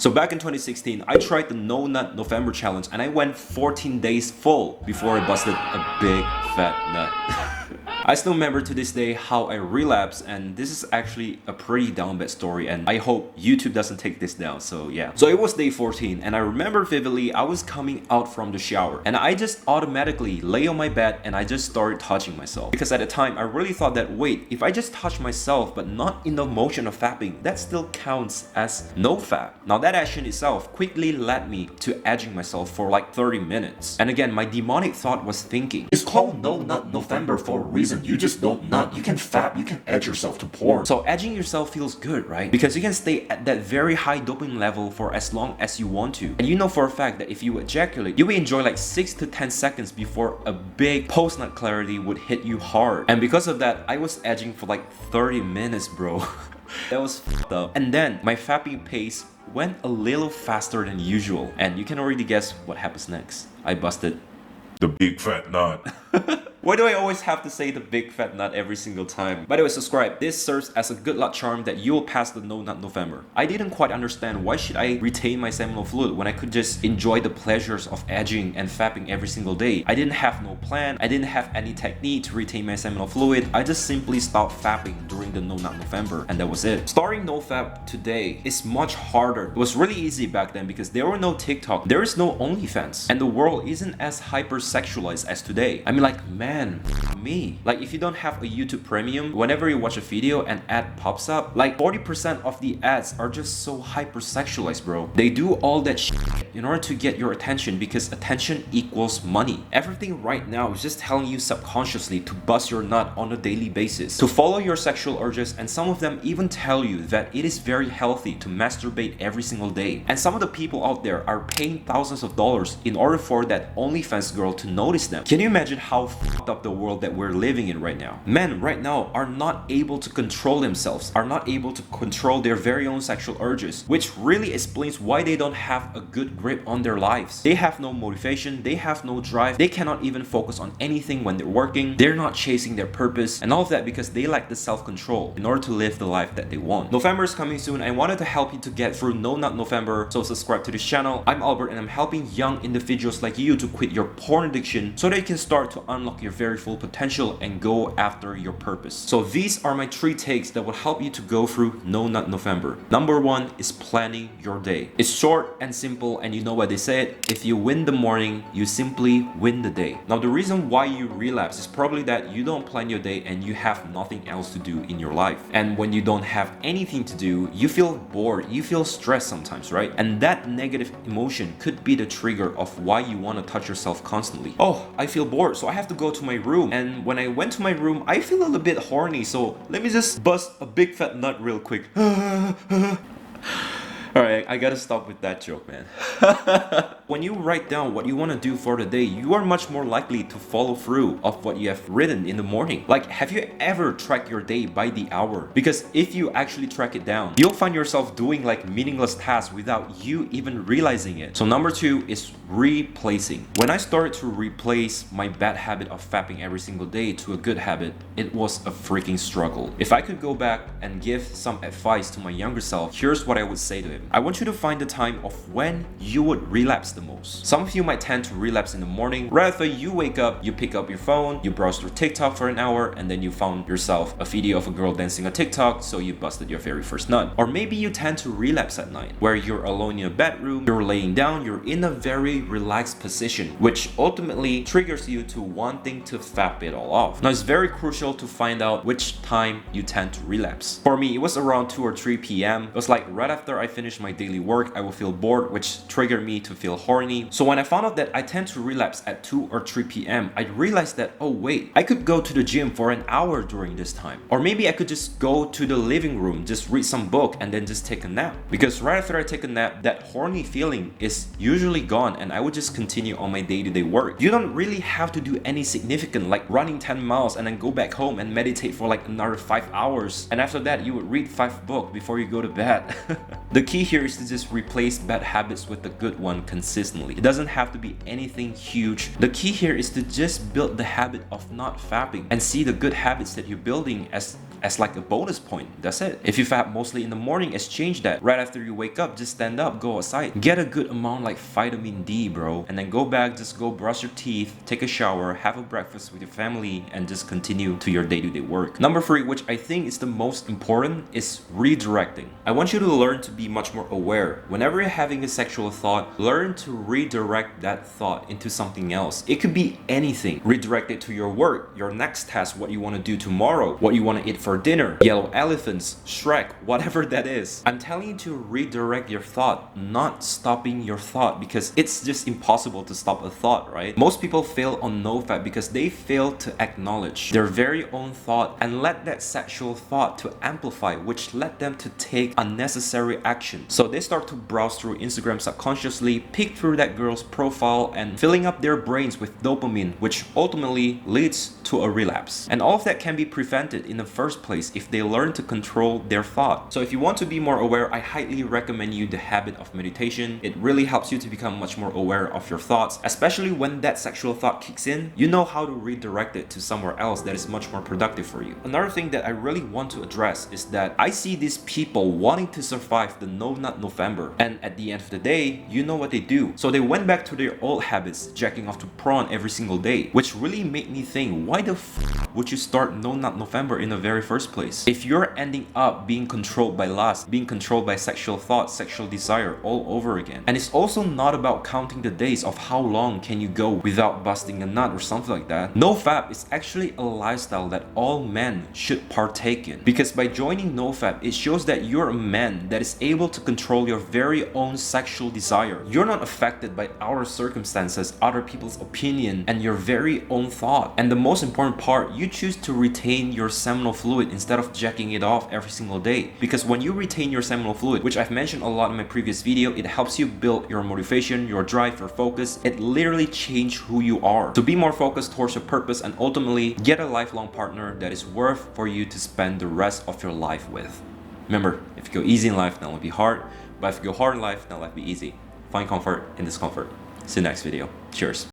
So back in 2016, I tried the No Nut November challenge and I went 14 days full before I busted a big fat nut. I still remember to this day how I relapsed, and this is actually a pretty down bad story, and I hope YouTube doesn't take this down, so yeah. So it was day 14 and I remember vividly I was coming out from the shower and I just automatically lay on my bed and I just started touching myself. Because at the time I really thought that, wait, if I just touch myself but not in the motion of fapping, that still counts as nofap. Now that action itself quickly led me to edging myself for like 30 minutes. And again, my demonic thought was thinking, it's called No Nut November for a reason. You just don't nut. You can fap, you can edge yourself to porn. so edging yourself feels good, right? Because you can stay at that very high dopamine level for as long as you want to. And you know for a fact that if you ejaculate, you will enjoy like 6 to 10 seconds before a big post-nut clarity would hit you hard. And because of that, I was edging for like 30 minutes, bro. That was f***ed up. And then my fapping pace went a little faster than usual. And you can already guess what happens next. I busted The big fat nut. Why do I always have to say the big fat nut every single time? By the way, subscribe. This serves as a good luck charm that you will pass the No Nut November. I didn't quite understand why should I retain my seminal fluid when I could just enjoy the pleasures of edging and fapping every single day. I didn't have no plan. I didn't have any technique to retain my seminal fluid. I just simply stopped fapping during the No Nut November, and that was it. Starting nofap today is much harder. It was really easy back then because there were no TikTok, there is no OnlyFans, and the world isn't as hyper-sexualized as today. I mean, like, man, me. Like, if you don't have a YouTube Premium, whenever you watch a video and ad pops up, like 40% of the ads are just so hyper-sexualized, bro. They do all that shit in order to get your attention because attention equals money. Everything right now is just telling you subconsciously to bust your nut on a daily basis, to follow your sexual urges, and some of them even tell you that it is very healthy to masturbate every single day. And some of the people out there are paying thousands of dollars in order for that OnlyFans girl to notice them. Can you imagine how fucked up the world that we're living in right now? Men right now are not able to control themselves, are not able to control their very own sexual urges, which really explains why they don't have a good grip on their lives. They have no motivation, they have no drive, they cannot even focus on anything when they're working, they're not chasing their purpose, and all of that because they lack the self-control in order to live the life that they want. November is coming soon. I wanted to help you to get through No Nut November, so subscribe to this channel. I'm Albert and I'm helping young individuals like you to quit your porn addiction so that you can start to unlock your very full potential and go after your purpose. So these are my 3 takes that will help you to go through No Nut November. Number 1 is planning your day. It's short and simple, and you know what they said, if you win the morning, you simply win the day. Now the reason why you relapse is probably that you don't plan your day and you have nothing else to do in your life. And when you don't have anything to do, you feel bored, you feel stressed sometimes, right? And that negative emotion could be the trigger of why you want to touch yourself constantly. Oh, I feel bored, so I have to go to my room. And when I went to my room, I feel a little bit horny, so let me just bust a big fat nut real quick. Alright, I gotta stop with that joke, man. When you write down what you want to do for the day, you are much more likely to follow through of what you have written in the morning. Like, have you ever tracked your day by the hour? Because if you actually track it down, you'll find yourself doing like meaningless tasks without you even realizing it. So number 2 is replacing. When I started to replace my bad habit of fapping every single day to a good habit, it was a freaking struggle. If I could go back and give some advice to my younger self, here's what I would say to him. I want you to find the time of when you would relapse the most. Some of you might tend to relapse in the morning. Rather, you wake up, you pick up your phone, you browse through TikTok for an hour, and then you found yourself a video of a girl dancing on TikTok, so you busted your very first nut. Or maybe you tend to relapse at night, where you're alone in a bedroom, you're laying down, you're in a very relaxed position, which ultimately triggers you to wanting to fap it all off. Now, it's very crucial to find out which time you tend to relapse. For me, it was around 2 or 3 p.m. It was like right after I finished my daily work, I will feel bored, which triggered me to feel horny. So when I found out that I tend to relapse at 2 or 3 p.m, I realized that, oh wait, I could go to the gym for an hour during this time. Or maybe I could just go to the living room, just read some book and then just take a nap. Because right after I take a nap, that horny feeling is usually gone and I would just continue on my day-to-day work. You don't really have to do any significant like running 10 miles and then go back home and meditate for like another 5 hours. And after that, you would read 5 books before you go to bed. The key here is to just replace bad habits with a good one consistently. It doesn't have to be anything huge. The key here is to just build the habit of not fapping and see the good habits that you're building as as like a bonus point. That's it. If you fap mostly in the morning, exchange that. Right after you wake up, just stand up, go outside. Get a good amount like vitamin D, bro. And then go back, just go brush your teeth, take a shower, have a breakfast with your family, and just continue to your day-to-day work. Number 3, which I think is the most important, is redirecting. I want you to learn to be much more aware. Whenever you're having a sexual thought, learn to redirect that thought into something else. It could be anything. Redirect it to your work, your next task, what you want to do tomorrow, what you want to eat for dinner, yellow elephants, Shrek, whatever that is. I'm telling you to redirect your thought, not stopping your thought, because it's just impossible to stop a thought, right? Most people fail on nofap because they fail to acknowledge their very own thought and let that sexual thought to amplify, which led them to take unnecessary action. So they start to browse through Instagram subconsciously, peek through that girl's profile, and filling up their brains with dopamine, which ultimately leads to a relapse. And all of that can be prevented in the first place if they learn to control their thought. So if you want to be more aware, I highly recommend you the habit of meditation. It really helps you to become much more aware of your thoughts, especially when that sexual thought kicks in. You know how to redirect it to somewhere else that is much more productive for you. Another thing that I really want to address is that I see these people wanting to survive the No Nut November, and at the end of the day, you know what they do. So they went back to their old habits, jacking off to prawn every single day, which really made me think, why the f would you start No Nut November in the very first place? If you're ending up being controlled by lust, being controlled by sexual thought, sexual desire all over again. And it's also not about counting the days of how long can you go without busting a nut or something like that. NoFap is actually a lifestyle that all men should partake in, because by joining NoFap, it shows that you're a man that is able to control your very own sexual desire. You're not affected by outer circumstances, other people's opinion, and your very own thought. And the most important part, you choose to retain your seminal fluid instead of jacking it off every single day. Because when you retain your seminal fluid, which I've mentioned a lot in my previous video, it helps you build your motivation, your drive, your focus. It literally changes who you are. To be more focused towards your purpose and ultimately get a lifelong partner that is worth for you to spend the rest of your life with. Remember, if you go easy in life, then it'll be hard. But if you go hard in life, then life will be easy. Find comfort in discomfort. See you next video. Cheers.